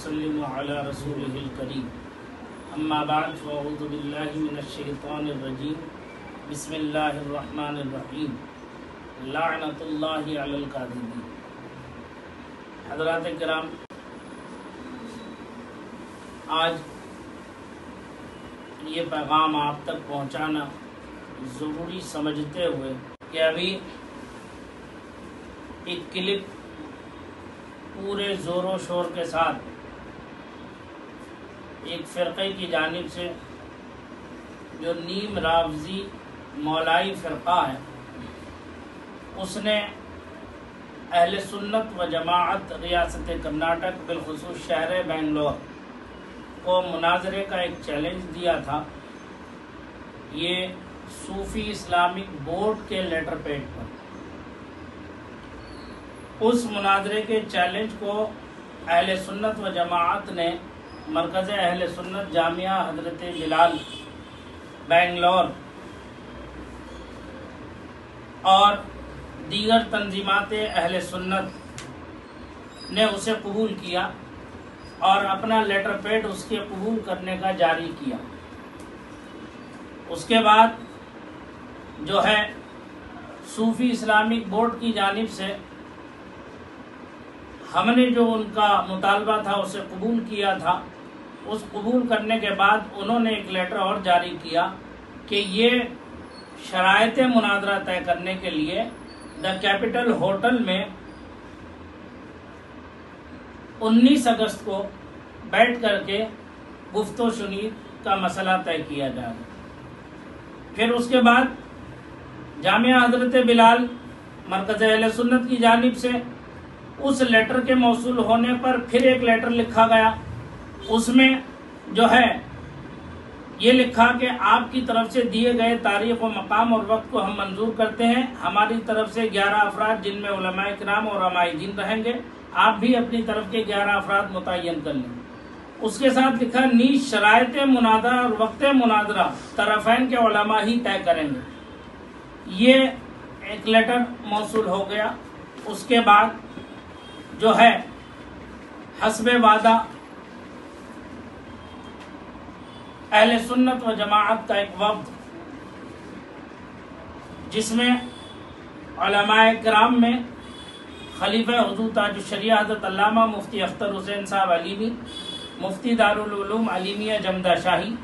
وسلم على رسوله الكريم اما بعد فاعوذ بالله من الشیطان الرجیم بسم اللہ الرحمن الرحیم لعنت اللہ علی الکاذبین۔ حضرات کرام، آج یہ پیغام آپ تک پہنچانا ضروری سمجھتے ہوئے کہ ابھی ایک کلپ پورے زور و شور کے ساتھ ایک فرقے کی جانب سے جو نیم رافضی مولائی فرقہ ہے، اس نے اہل سنت و جماعت ریاست کرناٹک بالخصوص شہر بنگلور کو مناظرے کا ایک چیلنج دیا تھا۔ یہ صوفی اسلامک بورڈ کے لیٹر پیڈ پر اس مناظرے کے چیلنج کو اہل سنت و جماعت نے مرکز اہل سنت جامعہ حضرت بلال بنگلور اور دیگر تنظیمات اہل سنت نے اسے قبول کیا اور اپنا لیٹر پیڈ اس کے قبول کرنے کا جاری کیا۔ اس کے بعد جو ہے صوفی اسلامک بورڈ کی جانب سے ہم نے جو ان کا مطالبہ تھا اسے قبول کیا تھا۔ اس قبول کرنے کے بعد انہوں نے ایک لیٹر اور جاری کیا کہ یہ شرائط مناظرہ طے کرنے کے لیے دا کیپٹل ہوٹل میں 19 اگست کو بیٹھ کر کے گفت و شنید کا مسئلہ طے کیا جائے۔ پھر اس کے بعد جامعہ حضرت بلال مرکز اہل سنت کی جانب سے اس لیٹر کے موصول ہونے پر پھر ایک لیٹر لکھا گیا۔ اس میں جو ہے یہ لکھا کہ آپ کی طرف سے دیے گئے تاریخ و مقام اور وقت کو ہم منظور کرتے ہیں۔ ہماری طرف سے 11 افراد جن میں علماء کرام اور عمائدین رہیں گے، آپ بھی اپنی طرف کے 11 افراد متعین کر لیں۔ اس کے ساتھ لکھا نیز شرائط مناظرہ اور وقت مناظرہ طرفین کے علماء ہی طے کریں گے۔ یہ ایک لیٹر موصول ہو گیا۔ اس کے بعد جو ہے حسب وعدہ اہل سنت و جماعت کا ایک وفد، جس میں علماء کرام میں خلیفہ حضور تاج الشریعہ حضرت علامہ مفتی اختر حسین صاحب علیمی، مفتی دارالعلوم علیمیہ جمدہ شاہی،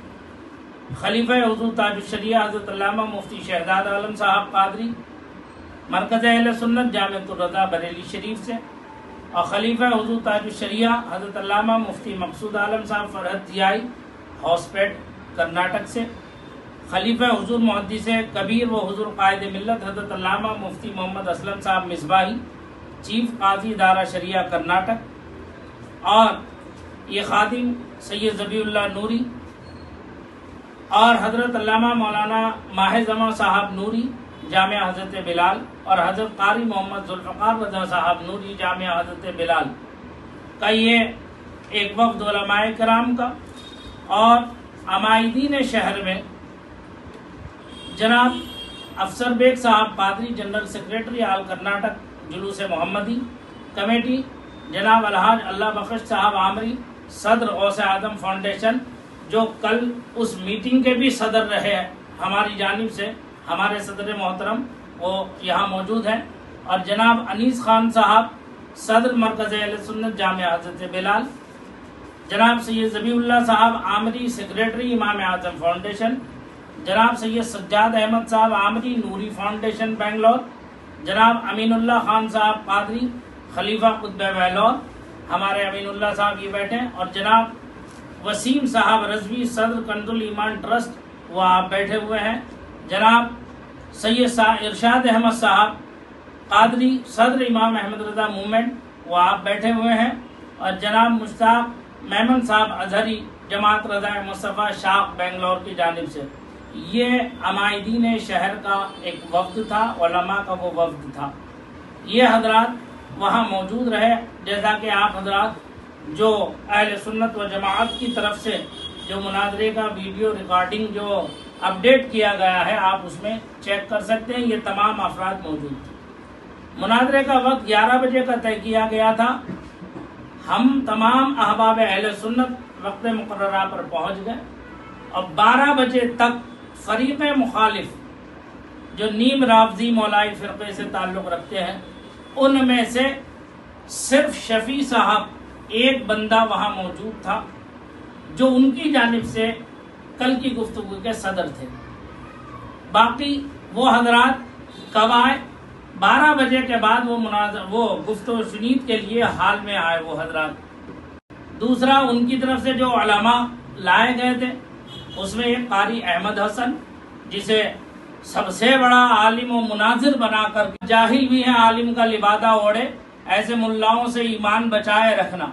خلیفہ حضور تاج الشریعہ حضرت علامہ مفتی شہزاد عالم صاحب قادری مرکز اہل سنت جامعۃ الرضا بریلی شریف سے، اور خلیفہ حضور تاج الشریعہ حضرت علامہ مفتی مقصود عالم صاحب فرحت ضیائی ہاؤس پیٹ کرناٹک سے، خلیفہ حضور محدث کبیر و حضور قائد ملت حضرت علامہ مفتی محمد اسلم صاحب مصباحی چیف قاضی ادارہ شریعہ کرناٹک، اور یہ خادم سید ذبیح اللہ نوری اور حضرت علامہ مولانا ماہ زماں صاحب نوری جامعہ حضرت بلال، اور حضرت قاری محمد ذوالفقار رضا صاحب نوری جامعہ حضرت بلال کا یہ ایک وفد علماء کرام کا، اور عمائدین شہر میں جناب افسر بیگ صاحب قادری جنرل سیکریٹری آل کرناٹک جلوس محمدی کمیٹی، جناب الحاج اللہ بخش صاحب عامری صدر غوث اعظم فاؤنڈیشن، جو کل اس میٹنگ کے بھی صدر رہے ہیں ہماری جانب سے، ہمارے صدر محترم وہ یہاں موجود ہیں، اور جناب انیس خان صاحب صدر مرکز اہل سنت جامعہ حضرت بلال، جناب سید ذبیح اللہ صاحب عامری سیکریٹری امام اعظم فاؤنڈیشن، جناب سید سجاد احمد صاحب عامری نوری فاؤنڈیشن بنگلور، جناب امین اللہ خان صاحب قادری خلیفہ قطب بہلور، ہمارے امین اللہ صاحب یہ بیٹھے، اور جناب وسیم صاحب رضوی صدر کنز الایمان ٹرسٹ وہ آپ بیٹھے ہوئے ہیں، جناب سید ارشاد احمد صاحب قادری صدر امام احمد رضا موومنٹ وہ آپ بیٹھے ہوئے ہیں، اور جناب مشتاق میمن صاحب اظہری جماعت رضا مصطفیٰ شاخ بنگلور کی جانب سے۔ یہ عمائدین شہر کا ایک وفد تھا، علماء کا وہ وفد تھا۔ یہ حضرات وہاں موجود رہے، جیسا کہ آپ حضرات جو اہل سنت و جماعت کی طرف سے جو مناظرے کا ویڈیو ریکارڈنگ جو اپڈیٹ کیا گیا ہے آپ اس میں چیک کر سکتے ہیں، یہ تمام افراد موجود تھے۔ مناظرے کا وقت 11 بجے کا طے کیا گیا تھا، ہم تمام احباب اہل سنت وقت مقررہ پر پہنچ گئے اور 12 بجے تک فریق مخالف جو نیم رافضی مولائی فرقے سے تعلق رکھتے ہیں ان میں سے صرف شفیع صاحب ایک بندہ وہاں موجود تھا جو ان کی جانب سے کل کی گفتگو کے صدر تھے. باقی وہ حضرات کب آئے؟ 12 بجے کے بعد وہ گفتگو شنید کے لیے حال میں آئے وہ حضرات. دوسرا ان کی طرف سے جو علماء لائے گئے تھے اس میں ایک قاری احمد حسن جسے سب سے بڑا عالم و مناظر بنا کر جاہل بھی ہیں عالم کا لبادہ اوڑے ایسے ملاؤں سے ایمان بچائے رکھنا،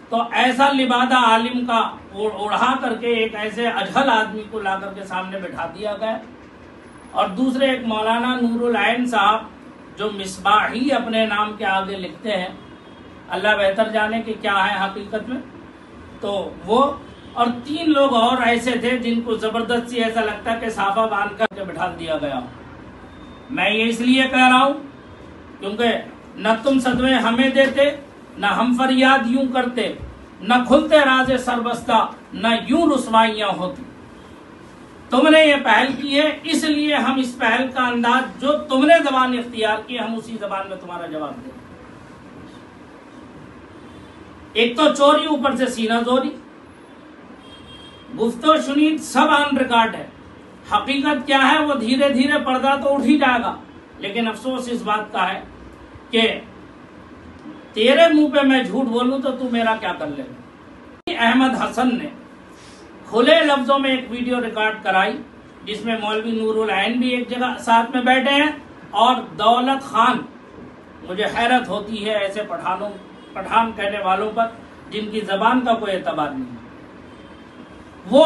تو ایسا لبادہ عالم کا اڑا کر کے ایک ایسے اجہل آدمی کو لا کر کے سامنے بٹھا دیا گیا. اور دوسرے ایک مولانا نور العین صاحب جو مصباحی اپنے نام کے آگے لکھتے ہیں، اللہ بہتر جانے کہ کیا ہے حقیقت میں، تو وہ اور 3 لوگ اور ایسے تھے جن کو زبردستی ایسا لگتا کہ صافہ باندھ کر کے بٹھا دیا گیا. میں یہ اس لیے کہہ رہا ہوں کیونکہ نہ تم صدمے ہمیں دیتے، نہ ہم فریاد یوں کرتے، نہ کھلتے راز سربستہ، نہ یوں رسوائیاں ہوتی. تم نے یہ پہل کی ہے، اس لیے ہم اس پہل کا انداز جو تم نے زبان اختیار کی ہم اسی زبان میں تمہارا جواب دیں. ایک تو چوری، اوپر سے سینہ زوری. گفتگو شنید سب آن ریکارڈ ہے. حقیقت کیا ہے وہ دھیرے دھیرے پردہ تو اٹھ ہی جائے گا، لیکن افسوس اس بات کا ہے کہ تیرے منہ پہ میں جھوٹ بولوں تو میرا کیا کر لے گا. احمد حسن نے کھلے لفظوں میں ایک ویڈیو ریکارڈ کرائی جس میں مولوی نور العین بھی ایک جگہ ساتھ میں بیٹھے ہیں اور دولت خان. مجھے حیرت ہوتی ہے ایسے پٹھان کہنے والوں پر جن کی زبان کا کوئی اعتبار نہیں. وہ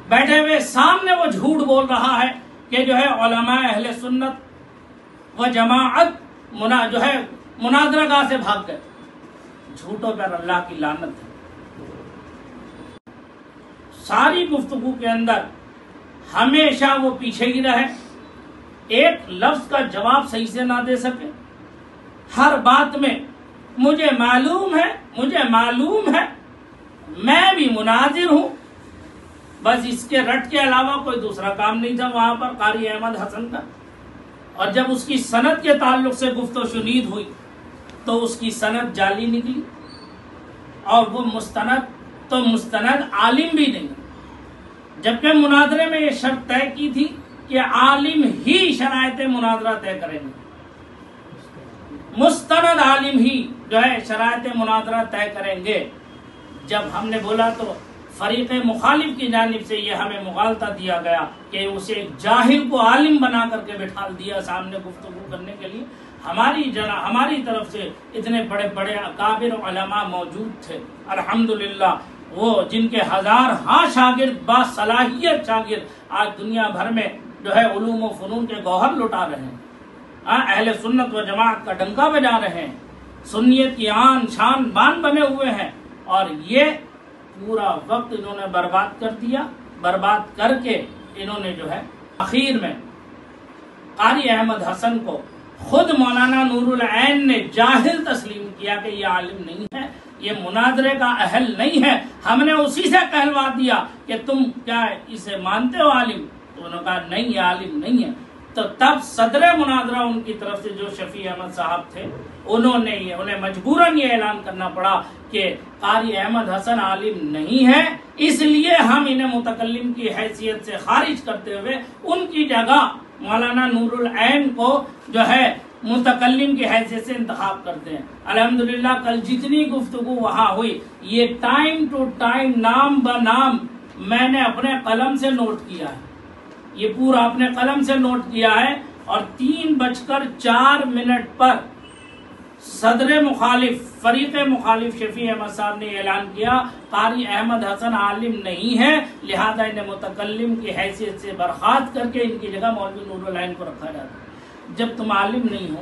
بیٹھے ہوئے سامنے وہ جھوٹ بول رہا ہے کہ جو ہے علماء اہل سنت و جماعت جو ہے مناظرہ گاہ سے بھاگ گئے. جھوٹوں پر اللہ کی لعنت ہے. ساری گفتگو کے اندر ہمیشہ وہ پیچھے ہی رہے، ایک لفظ کا جواب صحیح سے نہ دے سکے. ہر بات میں مجھے معلوم ہے میں بھی مناظر ہوں، بس اس کے رٹ کے علاوہ کوئی دوسرا کام نہیں تھا وہاں پر قاری احمد حسن کا. اور جب اس کی سند کے تعلق سے گفتگو شنید ہوئی تو اس کی سند جعلی نکلی اور وہ مستند عالم بھی نہیں، جبکہ مناظرے میں یہ شرط طے کی تھی کہ عالم ہی شرائط مناظرہ طے کریں گے. مستند عالم ہی جو ہے شرائط مناظرہ طے کریں گے. جب ہم نے بولا تو فریق مخالف کی جانب سے یہ ہمیں مغالطہ دیا گیا کہ اسے ایک جاہل کو عالم بنا کر کے بٹھا دیا سامنے گفتگو کرنے کے لیے. ہماری طرف سے اتنے بڑے بڑے اکابر علماء موجود تھے الحمدللہ، وہ جن کے ہزار شاگرد با صلاحیت شاگرد آج دنیا بھر میں جو ہے علوم و فنون کے گوہر لٹا رہے ہیں، اہل سنت و جماعت کا ڈنکا بجا رہے ہیں، سنیت کی آن شان بان بنے ہوئے ہیں. اور یہ پورا وقت انہوں نے برباد کر دیا. برباد کر کے انہوں نے جو ہے اخیر میں قاری احمد حسن کو خود مولانا نور العین نے جاہل تسلیم کیا کہ یہ عالم نہیں ہے، یہ مناظرے کا اہل نہیں ہے. ہم نے اسی سے کہلوا دیا کہ تم کیا اسے مانتے ہو عالم؟ تو انہوں نے کہا نہیں یہ عالم نہیں ہے. تو تب صدر مناظرہ ان کی طرف سے جو شفیع احمد صاحب تھے انہیں مجبوراً یہ اعلان کرنا پڑا کہ قاری احمد حسن عالم نہیں ہے، اس لیے ہم انہیں متکلم کی حیثیت سے خارج کرتے ہوئے ان کی جگہ مولانا نور العین کو جو ہے متکلم کی حیثیت سے انتخاب کرتے ہیں. الحمدللہ کل جتنی گفتگو وہاں ہوئی یہ ٹائم ٹو ٹائم نام بنام میں نے اپنے قلم سے نوٹ کیا ہے، یہ پورا اپنے قلم سے نوٹ کیا ہے. اور 3:04 پر صدر مخالف فریق مخالف شفیع احمد صاحب نے اعلان کیا قاری احمد حسن عالم نہیں ہے، لہذا انہیں متکلم کی حیثیت سے برخاست کر کے ان کی جگہ مولوی نور العین کو رکھا جاتا ہے. جب تم عالم نہیں ہو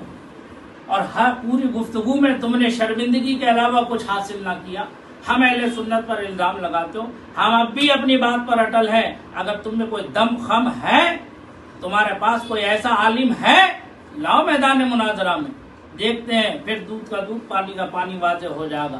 اور ہر پوری گفتگو میں تم نے شرمندگی کے علاوہ کچھ حاصل نہ کیا، ہم اہل سنت پر الزام لگاتے ہو. ہم اب بھی اپنی بات پر اٹل ہیں. اگر تم میں کوئی دم خم ہے، تمہارے پاس کوئی ایسا عالم ہے، لاؤ میدان مناظرہ میں، دیکھتے ہیں، پھر دودھ کا دودھ پانی کا پانی واضح ہو جائے گا.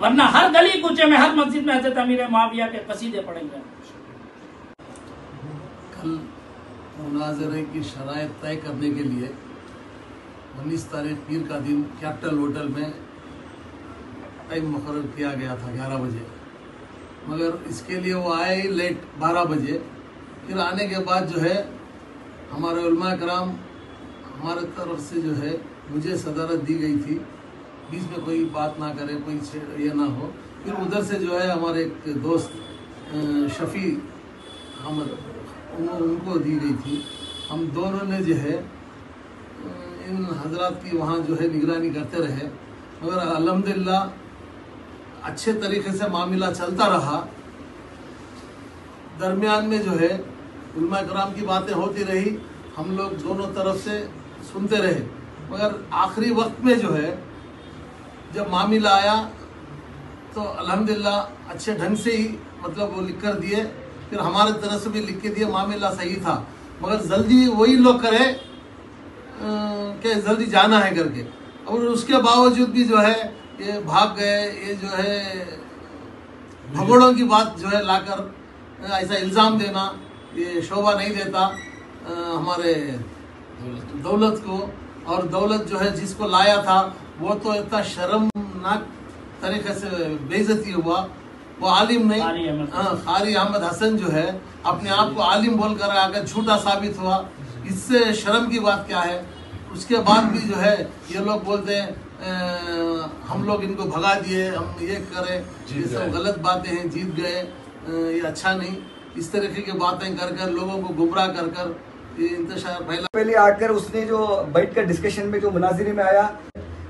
ورنہ ہر گلی کوچے میں ہر مسجد میں حضرت امیر معاویہ کے قصیدے پڑھیں گے. کل مناظرے کی شرائط طے کرنے کے لیے 19 تاریخ پیر کا دن کیپٹل ہوٹل میں ٹائم مقرر کیا گیا تھا 11 بجے، مگر اس کے لیے وہ آئے ہی لیٹ 12 بجے. پھر آنے کے بعد جو ہے ہمارے علماء کرام ہمارے طرف سے جو ہے مجھے صدارت دی گئی تھی، بیچ میں کوئی بات نہ کرے، کوئی یہ نہ ہو. پھر ادھر سے جو ہے ہمارے ایک دوست شفیع احمد ان کو دی گئی تھی. ہم دونوں نے جو ہے ان حضرات کی وہاں جو ہے نگرانی کرتے رہے، مگر الحمدللہ اچھے طریقے سے معاملہ چلتا رہا. درمیان میں جو ہے علماء کرام کی باتیں ہوتی رہی، ہم لوگ دونوں طرف سے سنتے رہے، مگر آخری وقت میں جو ہے جب معاملہ آیا تو الحمدللہ اچھے ڈھنگ سے ہی مطلب وہ لکھ کر دیے. پھر ہمارے طرف سے بھی لکھ کے دیے، معاملہ صحیح تھا، مگر جلدی وہی لوگ کرے کہ جلدی جانا ہے کر کے، اور اس کے باوجود بھی جو ہے یہ بھاگ گئے. یہ جو ہے بھگوڑوں کی بات جو ہے لا کر ایسا الزام دینا، یہ شعبہ نہیں دیتا ہمارے دولت کو. اور دولت جو ہے جس کو لایا تھا وہ تو اتنا شرمناک طریقے سے بے عزتی ہوا. وہ عالم نہیں، قاری احمد حسن جو ہے اپنے آپ کو عالم بول کر آ کر جھوٹا ثابت ہوا. اس سے شرم کی بات کیا ہے؟ اس کے بعد بھی جو ہے یہ لوگ بولتے ہیں ہم لوگ ان کو بھگا دیے، ہم یہ کرے. یہ سب غلط باتیں ہیں، جیت گئے، یہ اچھا نہیں. اس طریقے کی باتیں کر کر لوگوں کو گمراہ کر کر یہ انتشار پہلے آ کر اس نے جو بیٹھ کر ڈسکشن میں جو مناظرے میں آیا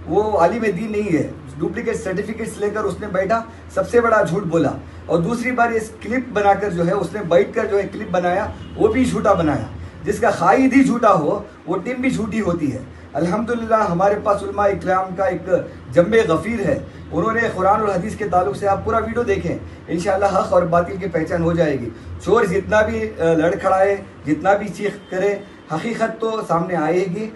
وہ عالم دین نہیں ہے. ڈپلیکیٹ سرٹیفکیٹس لے کر اس نے بیٹھا، سب سے بڑا جھوٹ بولا. اور دوسری بار یہ کلپ بنا کر جو ہے اس نے بیٹھ کر جو ہے کلپ بنایا، وہ بھی جھوٹا بنایا. جس کا قائد ہی جھوٹا ہو وہ ٹیم بھی جھوٹی ہوتی ہے. الحمدللہ ہمارے پاس علماء اکرام کا ایک جنب غفیر ہے. انہوں نے قرآن اور حدیث کے تعلق سے آپ پورا ویڈیو دیکھیں، انشاءاللہ حق اور باطل کی پہچان ہو جائے گی. چور جتنا بھی لڑ کھڑائے، جتنا بھی چیخ کرے، حقیقت تو سامنے آئے گی.